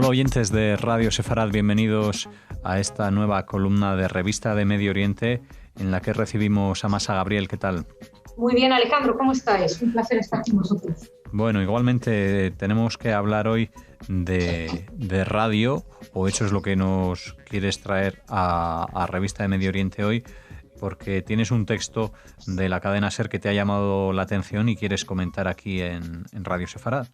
Hola oyentes de Radio Sefarad, bienvenidos a esta nueva columna de Revista de Medio Oriente en la que recibimos a Masa Gabriel. ¿Qué tal? Muy bien, Alejandro, ¿cómo estáis? Un placer estar con vosotros. Bueno, igualmente tenemos que hablar hoy de radio, o eso es lo que nos quieres traer a Revista de Medio Oriente hoy, porque tienes un texto de la cadena SER que te ha llamado la atención y quieres comentar aquí en Radio Sefarad.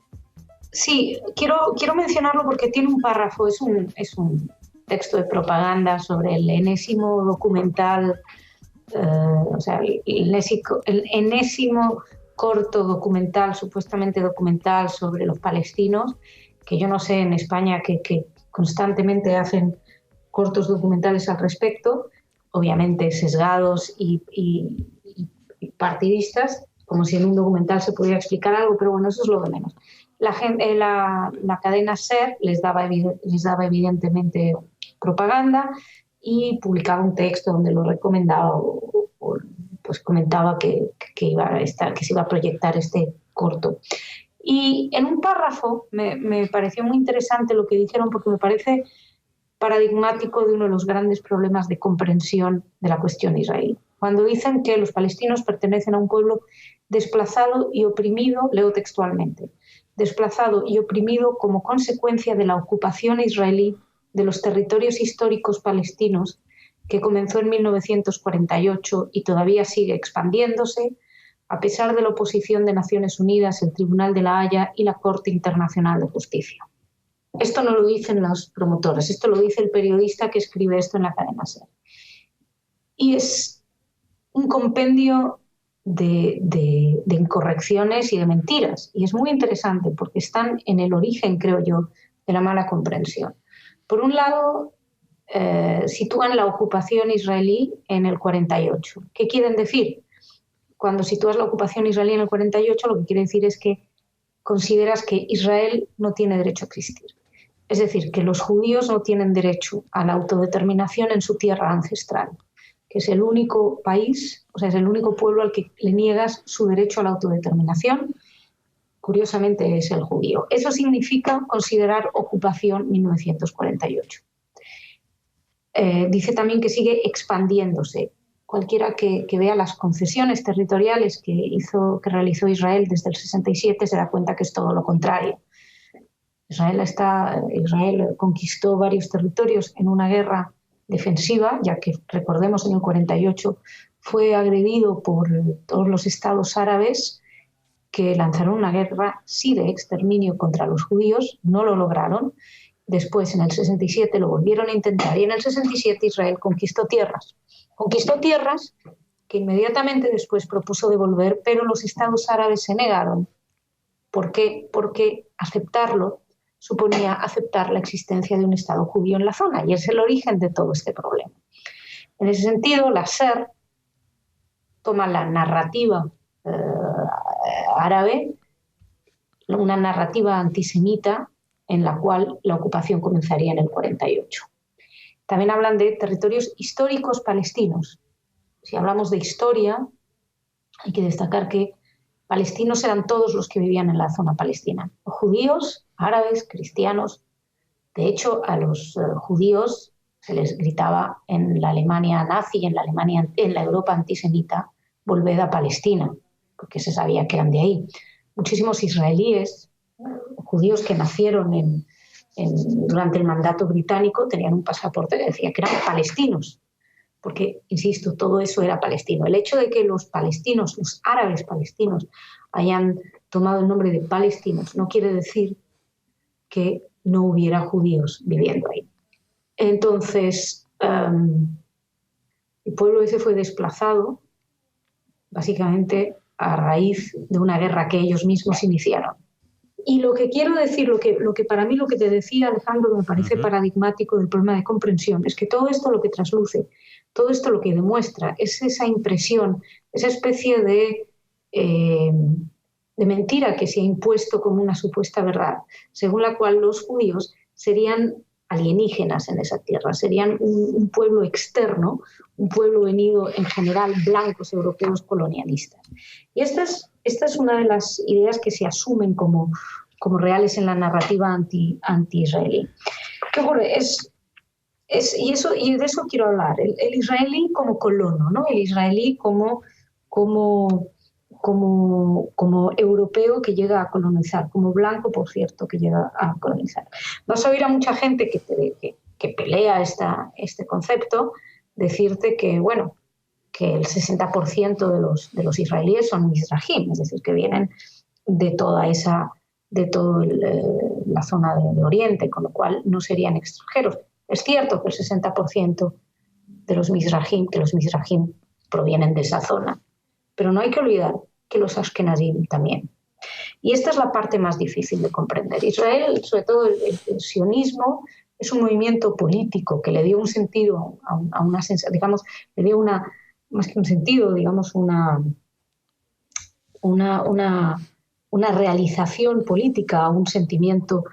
Sí, quiero mencionarlo porque tiene un párrafo, es un texto de propaganda sobre el enésimo documental, el enésimo corto documental, supuestamente documental sobre los palestinos, que yo no sé en España que constantemente hacen cortos documentales al respecto, obviamente sesgados y partidistas, como si en un documental se pudiera explicar algo, pero bueno, eso es lo de menos. La cadena SER les daba evidentemente propaganda y publicaba un texto donde lo recomendaba pues comentaba que se iba a proyectar este corto. Y en un párrafo me pareció muy interesante lo que dijeron, porque me parece paradigmático de uno de los grandes problemas de comprensión de la cuestión israelí. Cuando dicen que los palestinos pertenecen a un pueblo desplazado y oprimido, leo textualmente, desplazado y oprimido como consecuencia de la ocupación israelí de los territorios históricos palestinos, que comenzó en 1948 y todavía sigue expandiéndose, a pesar de la oposición de Naciones Unidas, el Tribunal de la Haya y la Corte Internacional de Justicia. Esto no lo dicen los promotores, esto lo dice el periodista que escribe esto en la cadena SER. Y es un compendio de incorrecciones y de mentiras. Y es muy interesante porque están en el origen, creo yo, de la mala comprensión. Por un lado, sitúan la ocupación israelí en el 48. ¿Qué quieren decir? Cuando sitúas la ocupación israelí en el 48, lo que quiere decir es que consideras que Israel no tiene derecho a existir. Es decir, que los judíos no tienen derecho a la autodeterminación en su tierra ancestral, que es el único país, o sea, es el único pueblo al que le niegas su derecho a la autodeterminación. Curiosamente es el judío. Eso significa considerar ocupación 1948. Dice también que sigue expandiéndose. Cualquiera que vea las concesiones territoriales que realizó Israel desde el 67 se da cuenta que es todo lo contrario. Israel conquistó varios territorios en una guerra defensiva, ya que, recordemos, en el 48 fue agredido por todos los estados árabes que lanzaron una guerra, sí, de exterminio contra los judíos. No lo lograron. Después, en el 67, lo volvieron a intentar y en el 67 Israel conquistó tierras. Conquistó tierras que inmediatamente después propuso devolver, pero los estados árabes se negaron. ¿Por qué? Porque aceptarlo suponía aceptar la existencia de un Estado judío en la zona, y es el origen de todo este problema. En ese sentido, la SER toma la narrativa árabe, una narrativa antisemita en la cual la ocupación comenzaría en el 48. También hablan de territorios históricos palestinos. Si hablamos de historia, hay que destacar que palestinos eran todos los que vivían en la zona palestina, judíos, árabes, cristianos. De hecho, a los judíos se les gritaba en la Alemania nazi, en la Europa antisemita, volved a Palestina, porque se sabía que eran de ahí. Muchísimos israelíes, judíos que nacieron durante el mandato británico, tenían un pasaporte que decía que eran palestinos, porque, insisto, todo eso era palestino. El hecho de que los palestinos, los árabes palestinos, hayan tomado el nombre de palestinos no quiere decir que no hubiera judíos viviendo ahí. Entonces, el pueblo ese fue desplazado básicamente a raíz de una guerra que ellos mismos iniciaron. Y lo que quiero decir, lo que para mí, lo que te decía, Alejandro, que me parece paradigmático del problema de comprensión, es que todo esto lo que trasluce, todo esto lo que demuestra es esa impresión, esa especie de mentira que se ha impuesto como una supuesta verdad, según la cual los judíos serían alienígenas en esa tierra, serían un pueblo externo, un pueblo venido en general blancos europeos colonialistas. Y esta es una de las ideas que se asumen como como reales en la narrativa anti-israelí. ¿Qué ocurre? Y de eso quiero hablar. El israelí como colono, ¿no? El israelí como europeo que llega a colonizar, como blanco, por cierto, que llega a colonizar. Vas a oír a mucha gente que pelea este concepto decirte que, bueno, que el 60% de los israelíes son mizrahim, es decir, que vienen de toda la zona de Oriente, con lo cual no serían extranjeros. Es cierto que el 60% de los mizrahim provienen de esa zona, pero no hay que olvidar que los ashkenazim también. Y esta es la parte más difícil de comprender. Israel, sobre todo el sionismo, es un movimiento político que le dio un sentido a una sensación, digamos, le dio más que un sentido, digamos, una realización política a un sentimiento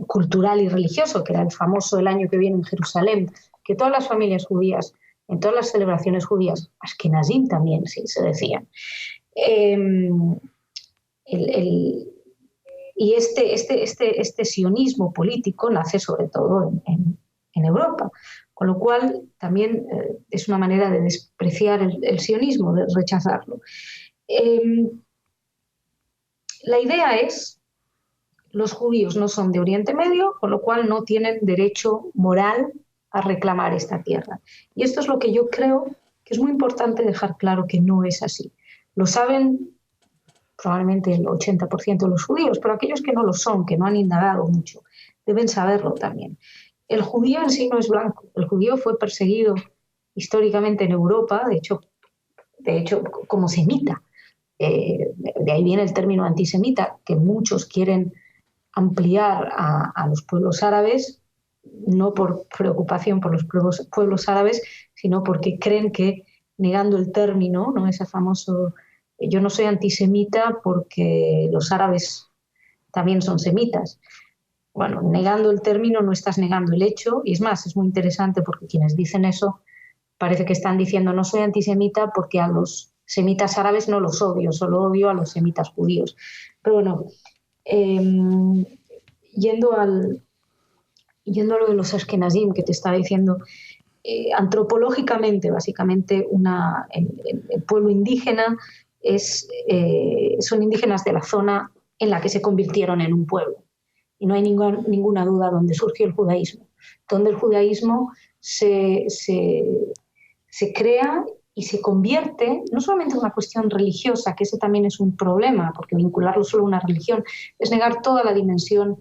cultural y religioso, que era el famoso El año que viene en Jerusalén, que todas las familias judías, en todas las celebraciones judías, ashkenazim también, sí, se decían. Y este sionismo político nace sobre todo en Europa, con lo cual también es una manera de despreciar el sionismo, de rechazarlo. La idea es, los judíos no son de Oriente Medio, con lo cual no tienen derecho moral a reclamar esta tierra. Y esto es lo que yo creo que es muy importante dejar claro que no es así. Lo saben probablemente el 80% de los judíos, pero aquellos que no lo son, que no han indagado mucho, deben saberlo también. El judío en sí no es blanco. El judío fue perseguido históricamente en Europa, de hecho como semita. De ahí viene el término antisemita, que muchos quieren ampliar a los pueblos árabes, no por preocupación por los pueblos árabes, sino porque creen que negando el término, ¿no? Ese famoso yo no soy antisemita porque los árabes también son semitas. Bueno, negando el término no estás negando el hecho, y es más, es muy interesante porque quienes dicen eso parece que están diciendo no soy antisemita porque a los semitas árabes no los odio, solo odio a los semitas judíos. Pero bueno, yendo a lo de los ashkenazim que te estaba diciendo, antropológicamente, básicamente, el pueblo indígena son indígenas de la zona en la que se convirtieron en un pueblo. Y no hay ninguna duda donde surgió el judaísmo. Donde el judaísmo se crea y se convierte, no solamente en una cuestión religiosa, que ese también es un problema, porque vincularlo solo a una religión es negar toda la dimensión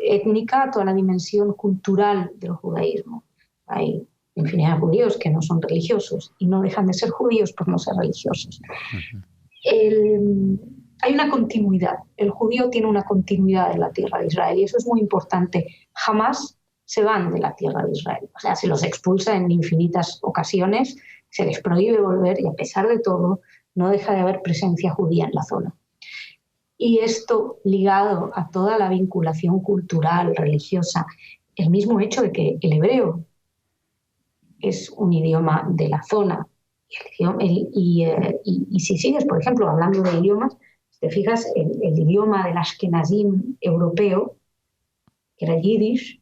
étnica, toda la dimensión cultural del judaísmo. Hay infinidad de judíos que no son religiosos y no dejan de ser judíos por no ser religiosos. Hay una continuidad. El judío tiene una continuidad en la tierra de Israel y eso es muy importante. Jamás se van de la tierra de Israel. O sea, se los expulsa en infinitas ocasiones, se les prohíbe volver y a pesar de todo no deja de haber presencia judía en la zona. Y esto ligado a toda la vinculación cultural, religiosa, el mismo hecho de que el hebreo es un idioma de la zona. Y si sigues, por ejemplo, hablando de idiomas, si te fijas, el idioma del ashkenazim europeo, que era el yiddish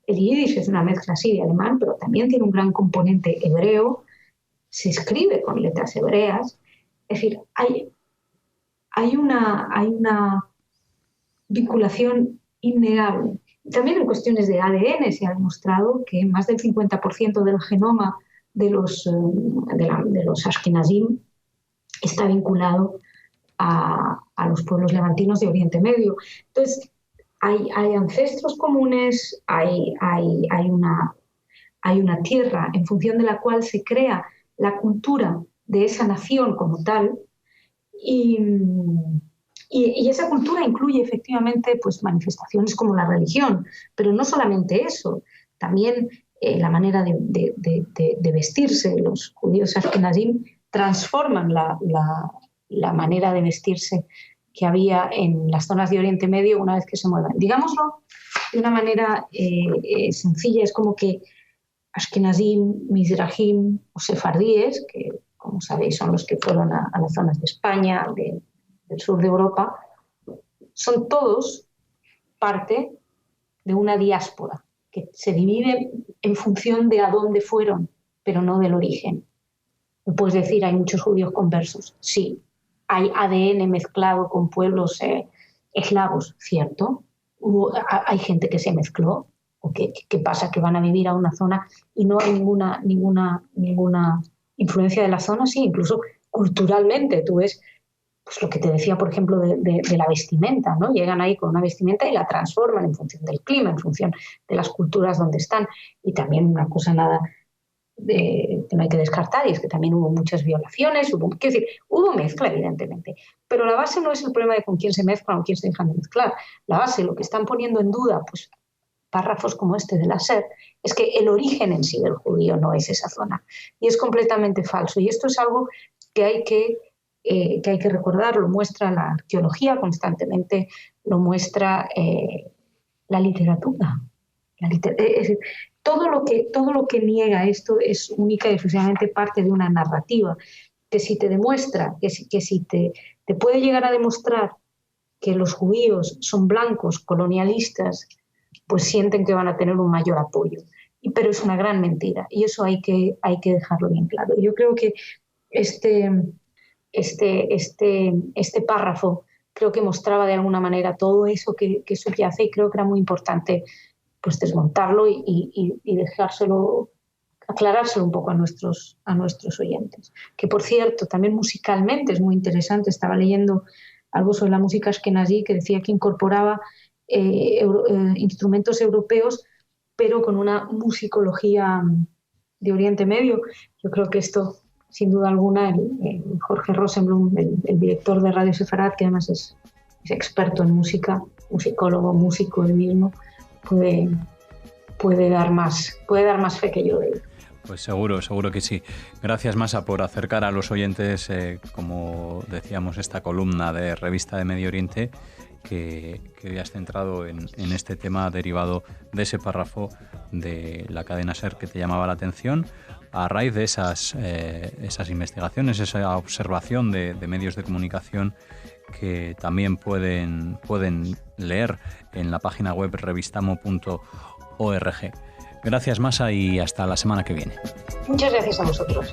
es una mezcla así de alemán, pero también tiene un gran componente hebreo, se escribe con letras hebreas, es decir, hay una vinculación innegable. También en cuestiones de ADN se ha demostrado que más del 50% del genoma de los ashkenazim está vinculado a los pueblos levantinos de Oriente Medio. Entonces, hay ancestros comunes, hay una tierra en función de la cual se crea la cultura de esa nación como tal, y esa cultura incluye efectivamente pues, manifestaciones como la religión, pero no solamente eso, también la manera de vestirse. Los judíos ashkenazim transforman la manera de vestirse que había en las zonas de Oriente Medio una vez que se muevan. Digámoslo de una manera sencilla, es como que ashkenazim, mizrahim o sefardíes, que como sabéis son los que fueron a las zonas de España, del sur de Europa, son todos parte de una diáspora que se divide en función de a dónde fueron, pero no del origen. Puedes decir, hay muchos judíos conversos. Sí, hay ADN mezclado con pueblos eslavos, ¿cierto? Hay gente que se mezcló. ¿O qué pasa? Que van a vivir a una zona y no hay ninguna influencia de la zona. Sí, incluso culturalmente. Tú ves pues lo que te decía, por ejemplo, de la vestimenta, ¿no? Llegan ahí con una vestimenta y la transforman en función del clima, en función de las culturas donde están. Y también una cosa que no hay que descartar, y es que también hubo muchas violaciones, hubo mezcla, evidentemente, pero la base no es el problema de con quién se mezclan o quién se dejan de mezclar. La base, lo que están poniendo en duda, pues párrafos como este de la SER, es que el origen en sí del judío no es esa zona, y es completamente falso, y esto es algo que hay que recordar. Lo muestra la arqueología constantemente, lo muestra la literatura. Es decir, todo lo que niega esto es única y exclusivamente parte de una narrativa que si te demuestra, que si te puede llegar a demostrar que los judíos son blancos, colonialistas, pues sienten que van a tener un mayor apoyo. Pero es una gran mentira, y eso hay que dejarlo bien claro. Yo creo que este párrafo creo que mostraba de alguna manera todo eso que subyace, y creo que era muy importante pues desmontarlo y aclarárselo un poco a nuestros oyentes. Que, por cierto, también musicalmente es muy interesante. Estaba leyendo algo sobre la música ashkenazí que decía que incorporaba instrumentos europeos, pero con una musicología de Oriente Medio. Yo creo que esto, sin duda alguna, el Jorge Rosenblum, el director de Radio Sefarad, que además es experto en música, musicólogo, músico él mismo, puede dar más fe que yo de ello. Pues seguro que sí. Gracias, Masa, por acercar a los oyentes, como decíamos, esta columna de Revista de Medio Oriente que hoy has centrado en este tema derivado de ese párrafo de la cadena SER que te llamaba la atención, a raíz de esas investigaciones, esa observación de medios de comunicación que también pueden leer en la página web revistamo.org. Gracias, Masa, y hasta la semana que viene. Muchas gracias a vosotros.